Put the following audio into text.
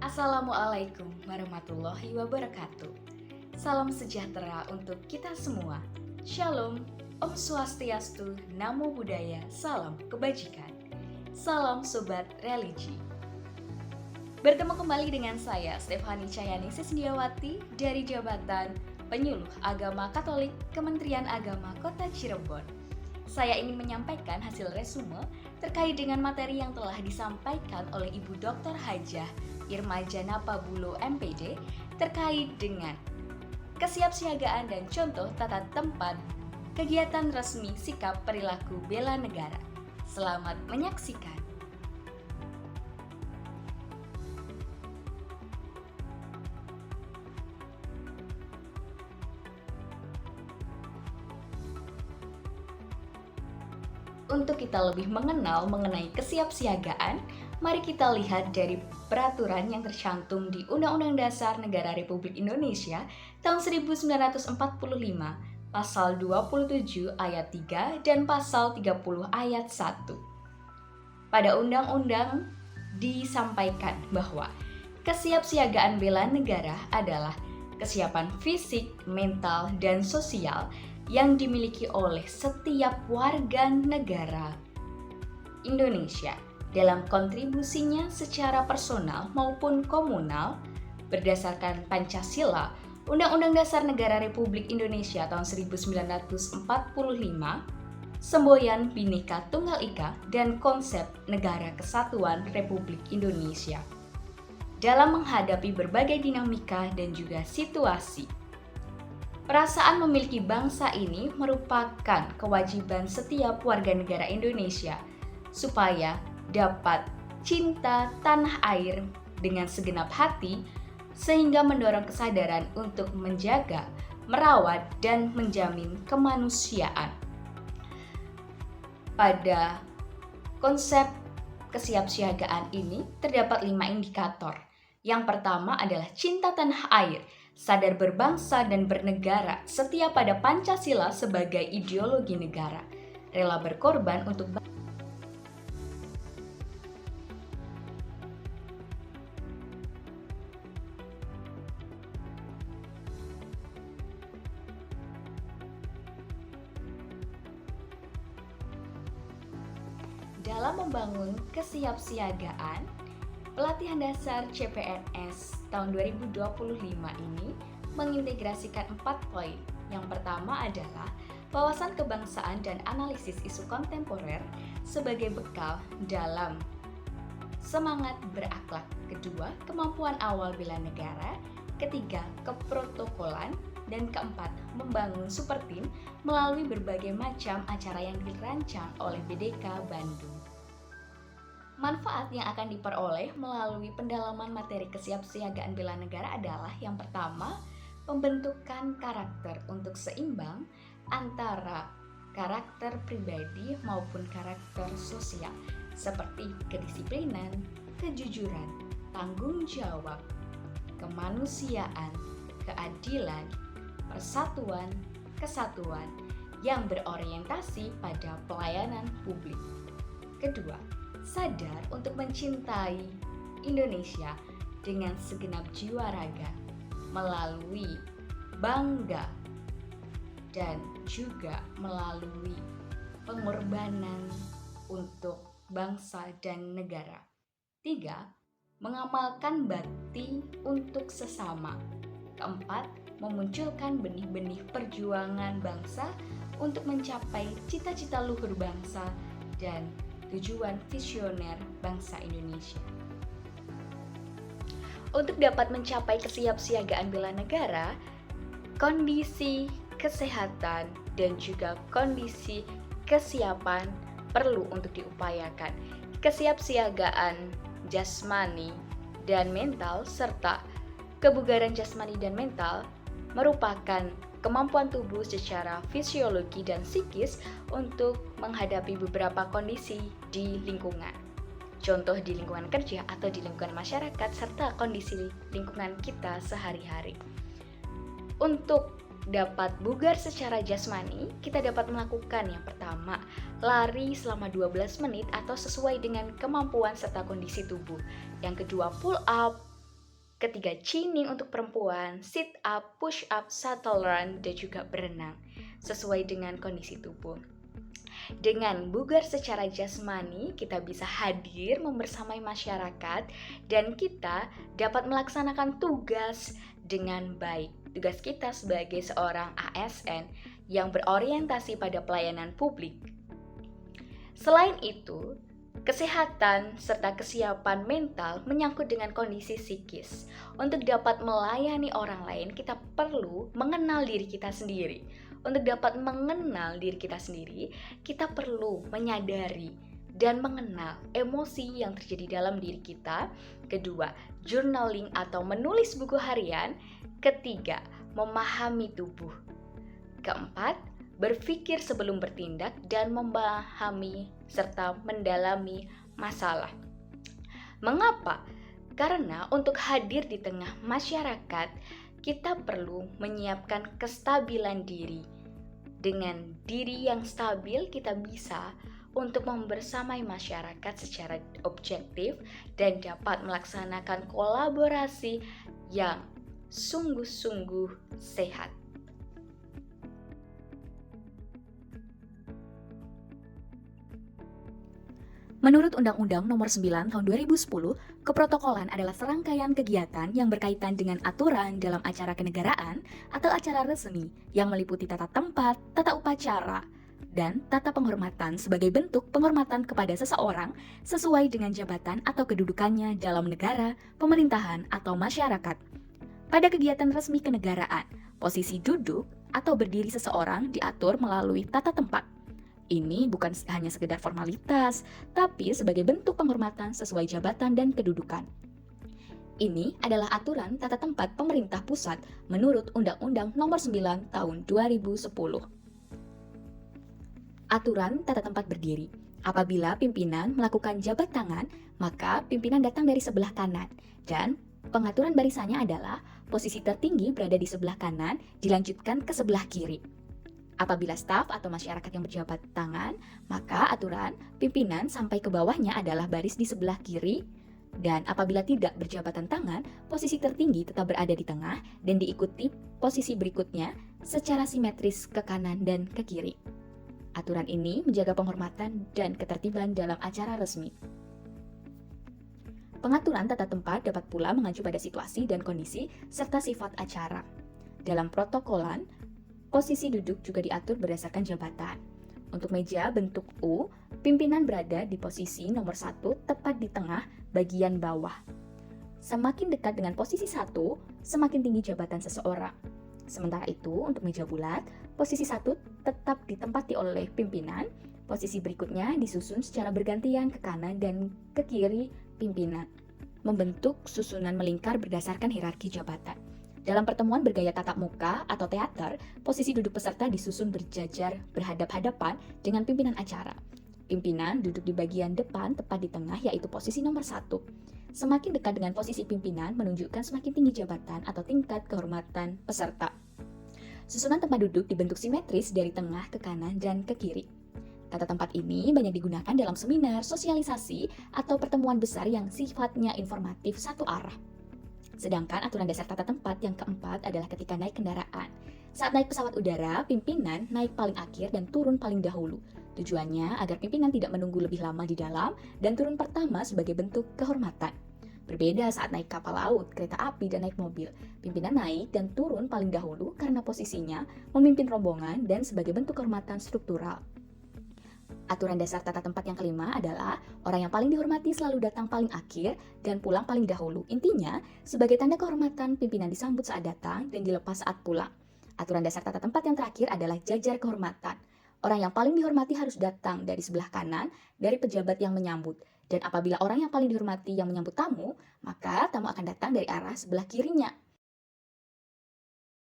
Assalamualaikum warahmatullahi wabarakatuh. Salam sejahtera untuk kita semua. Shalom, Om Swastiastu, Namo Buddhaya, salam kebajikan. Salam Sobat Religi. Bertemu kembali dengan saya, Stefani Cayani Sisdiawati dari Jabatan Penyuluh Agama Katolik Kementerian Agama Kota Cirebon. Saya ingin menyampaikan hasil resume terkait dengan materi yang telah disampaikan oleh Ibu Dr. Hajah Irma Janapa Bulo MPD terkait dengan kesiapsiagaan dan contoh tata tempat kegiatan resmi sikap perilaku bela negara. Selamat menyaksikan. Untuk kita lebih mengenal mengenai kesiapsiagaan, mari kita lihat dari peraturan yang tercantum di Undang-Undang Dasar Negara Republik Indonesia tahun 1945, pasal 27 ayat 3 dan pasal 30 ayat 1. Pada undang-undang disampaikan bahwa kesiapsiagaan bela negara adalah kesiapan fisik, mental, dan sosial yang dimiliki oleh setiap warga negara Indonesia dalam kontribusinya secara personal maupun komunal berdasarkan Pancasila, Undang-Undang Dasar Negara Republik Indonesia tahun 1945, semboyan Bhinneka Tunggal Ika, dan konsep Negara Kesatuan Republik Indonesia. Dalam menghadapi berbagai dinamika dan juga situasi, perasaan memiliki bangsa ini merupakan kewajiban setiap warga negara Indonesia supaya dapat cinta tanah air dengan segenap hati sehingga mendorong kesadaran untuk menjaga, merawat, dan menjamin kemanusiaan. Pada konsep kesiapsiagaan ini terdapat 5 indikator. Yang pertama adalah cinta tanah air, sadar berbangsa dan bernegara, setia pada Pancasila sebagai ideologi negara, rela berkorban untuk dalam membangun kesiapsiagaan. Pelatihan dasar CPNS tahun 2025 ini mengintegrasikan 4 poin. Yang pertama adalah wawasan kebangsaan dan analisis isu kontemporer sebagai bekal dalam semangat berakhlak. Kedua, kemampuan awal bela negara. Ketiga, keprotokolan. Dan keempat, membangun super team melalui berbagai macam acara yang dirancang oleh BDK Bandung. Manfaat yang akan diperoleh melalui pendalaman materi kesiapsiagaan bela negara adalah yang pertama, pembentukan karakter untuk seimbang antara karakter pribadi maupun karakter sosial seperti kedisiplinan, kejujuran, tanggung jawab, kemanusiaan, keadilan, persatuan, kesatuan yang berorientasi pada pelayanan publik. Kedua, sadar untuk mencintai Indonesia dengan segenap jiwa raga melalui bangga dan juga melalui pengorbanan untuk bangsa dan negara. Tiga, mengamalkan bakti untuk sesama. Keempat, memunculkan benih-benih perjuangan bangsa untuk mencapai cita-cita luhur bangsa dan tujuan visioner bangsa Indonesia. Untuk dapat mencapai kesiapsiagaan bela negara, kondisi kesehatan dan juga kondisi kesiapan perlu untuk diupayakan. Kesiapsiagaan jasmani dan mental serta kebugaran jasmani dan mental merupakan kemampuan tubuh secara fisiologi dan psikis untuk menghadapi beberapa kondisi di lingkungan. Contoh di lingkungan kerja atau di lingkungan masyarakat serta kondisi lingkungan kita sehari-hari. Untuk dapat bugar secara jasmani, kita dapat melakukan yang pertama, lari selama 12 menit atau sesuai dengan kemampuan serta kondisi tubuh. Yang kedua, pull up, Ketiga, chinning untuk perempuan, sit up, push up, shuttle run, dan juga berenang sesuai dengan kondisi tubuh. Dengan bugar secara jasmani, kita bisa hadir membersamai masyarakat dan kita dapat melaksanakan tugas dengan baik. Tugas kita sebagai seorang ASN yang berorientasi pada pelayanan publik. Selain itu, kesehatan serta kesiapan mental menyangkut dengan kondisi psikis. Untuk dapat melayani orang lain, kita perlu mengenal diri kita sendiri. Untuk dapat mengenal diri kita sendiri, kita perlu menyadari dan mengenal emosi yang terjadi dalam diri kita. Kedua, journaling atau menulis buku harian. Ketiga, memahami tubuh. Keempat, berpikir sebelum bertindak dan memahami serta mendalami masalah. Mengapa? Karena untuk hadir di tengah masyarakat, kita perlu menyiapkan kestabilan diri. Dengan diri yang stabil, kita bisa untuk membersamai masyarakat secara objektif dan dapat melaksanakan kolaborasi yang sungguh-sungguh sehat. Menurut Undang-Undang Nomor 9 Tahun 2010, keprotokolan adalah serangkaian kegiatan yang berkaitan dengan aturan dalam acara kenegaraan atau acara resmi yang meliputi tata tempat, tata upacara, dan tata penghormatan sebagai bentuk penghormatan kepada seseorang sesuai dengan jabatan atau kedudukannya dalam negara, pemerintahan, atau masyarakat. Pada kegiatan resmi kenegaraan, posisi duduk atau berdiri seseorang diatur melalui tata tempat. Ini bukan hanya sekedar formalitas, tapi sebagai bentuk penghormatan sesuai jabatan dan kedudukan. Ini adalah aturan tata tempat pemerintah pusat menurut Undang-Undang Nomor 9 Tahun 2010. Aturan tata tempat berdiri. Apabila pimpinan melakukan jabat tangan, maka pimpinan datang dari sebelah kanan dan pengaturan barisannya adalah posisi tertinggi berada di sebelah kanan dilanjutkan ke sebelah kiri. Apabila staf atau masyarakat yang berjabat tangan, maka aturan pimpinan sampai ke bawahnya adalah baris di sebelah kiri. Dan apabila tidak berjabatan tangan, posisi tertinggi tetap berada di tengah dan diikuti posisi berikutnya secara simetris ke kanan dan ke kiri. Aturan ini menjaga penghormatan dan ketertiban dalam acara resmi. Pengaturan tata tempat dapat pula mengacu pada situasi dan kondisi serta sifat acara. Dalam protokolan, posisi duduk juga diatur berdasarkan jabatan. Untuk meja bentuk U, pimpinan berada di posisi nomor 1 tepat di tengah bagian bawah. Semakin dekat dengan posisi 1, semakin tinggi jabatan seseorang. Sementara itu, untuk meja bulat, posisi 1 tetap ditempati oleh pimpinan, posisi berikutnya disusun secara bergantian ke kanan dan ke kiri pimpinan, membentuk susunan melingkar berdasarkan hierarki jabatan. Dalam pertemuan bergaya tatap muka atau teater, posisi duduk peserta disusun berjajar berhadap-hadapan dengan pimpinan acara. Pimpinan duduk di bagian depan tepat di tengah, yaitu posisi nomor 1. Semakin dekat dengan posisi pimpinan menunjukkan semakin tinggi jabatan atau tingkat kehormatan peserta. Susunan tempat duduk dibentuk simetris dari tengah ke kanan dan ke kiri. Tata tempat ini banyak digunakan dalam seminar, sosialisasi, atau pertemuan besar yang sifatnya informatif satu arah. Sedangkan aturan dasar tata tempat yang keempat adalah ketika naik kendaraan. Saat naik pesawat udara, pimpinan naik paling akhir dan turun paling dahulu. Tujuannya agar pimpinan tidak menunggu lebih lama di dalam dan turun pertama sebagai bentuk kehormatan. Berbeda saat naik kapal laut, kereta api, dan naik mobil. Pimpinan naik dan turun paling dahulu karena posisinya memimpin rombongan dan sebagai bentuk kehormatan struktural. Aturan dasar tata tempat yang kelima adalah orang yang paling dihormati selalu datang paling akhir dan pulang paling dahulu. Intinya, sebagai tanda kehormatan, pimpinan disambut saat datang dan dilepas saat pulang. Aturan dasar tata tempat yang terakhir adalah jajar kehormatan. Orang yang paling dihormati harus datang dari sebelah kanan dari pejabat yang menyambut. Dan apabila orang yang paling dihormati yang menyambut tamu, maka tamu akan datang dari arah sebelah kirinya.